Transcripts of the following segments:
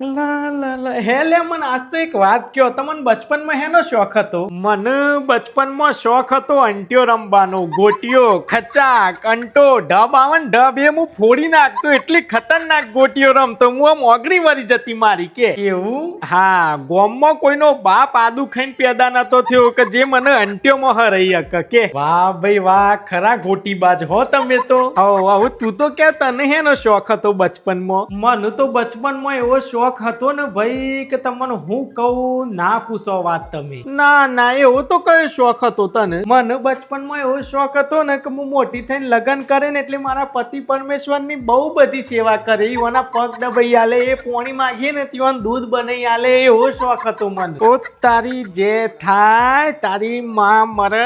લા લા લા હે લે મને આજ તો એક વાત કયો તમને બચપનમાં હેનો શોખ હતો? મને બચપનમાં શોખ હતો અંટ્યો રમવાનો, ગોટીઓ, ખચાક, અંટો, ઢબ આવે ને ઢબ એ હું ફોડી નાખતો, એટલી ખતરનાક ગોટીઓ રમતો હું આમ ઓગળી વળી જતી મારી કે. એવું? હા, ગામમાં કોઈનો બાપ આદુ ખાઈને પેદા નતો થયો કે જે મને અંટ્યોમાં હરાઈ શકે કે. વાહ ભાઈ વાહ, ખરા ગોટીબાજ હો તમે તો. હવે તું તો કે તને હેનો શોખ હતો બચપનમાં? મને તો બચપનમાં એવો શોખ હતો ને ભાઈ કે તમને હું કહું, ના પૂછો વાત તમે. ના ના એવો તો કયો શોખ હતો તને? મને બચપનમાં એવો શોખ હતો ને કે હું મોટી થઈને લગ્ન કરે ને એટલે મારા પતિ પરમેશ્વરની બહુ બધી સેવા કરે. એવાના પગ દબાઈ આલે, એ પોણી માંગીએ ને તેવાનું દૂધ બનાવી આલે, એવો શોખ હતો મને. ઓ તારી જે થાય તારી માં મરે.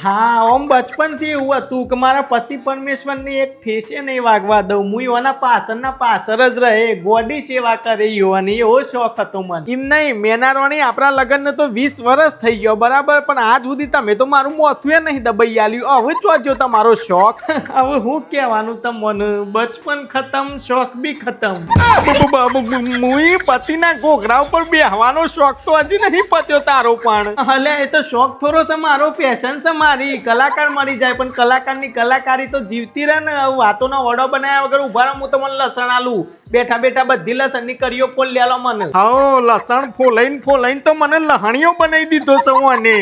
હા ઓમ બચપનથી એવું હતું કે મારા પતિ પરમેશ્વરની એક ઠેસે નહીં વાગવા દઉં. હું એવાના પાછળના પાછળ જ રહે, ગોડી સેવા કરે એવાની, એવો શોખ હતો મને. એમ નહીં મેનારોણી આપણા લગ્નને તો 20 વર્ષ થઈ ગયો બરાબર, પણ આજ સુધી તમે તો મારું મોથું નહીં દબાઈ આલ્યું. હવે ચોજો તમારો શોખ. હવે હું કહેવાનું તમને, બચપન ખતમ, શોખ બી ખતમ. મુઈ પતિના ઘોઘરા ઉપર બેહવાનો શોખ તો હજી નહીં પત્યો તારો પણ. હલે એ તો શોખ થોડો છે મારો, પેશન છે મારી. કલાકાર મરી જાય પણ કલાકારની કલાકારી તો જીવતી રહે ને. વાતોનો વડો બનાવ્યા વગર ઉભા રહો, હું તો મને લસણ આલું. બેઠા બેઠા બધી લસણની કરીઓ પોલ લેલો મને. હા લસણ ફોલાઈને તો મને લહણીઓ બનાવી દીધો છે મને.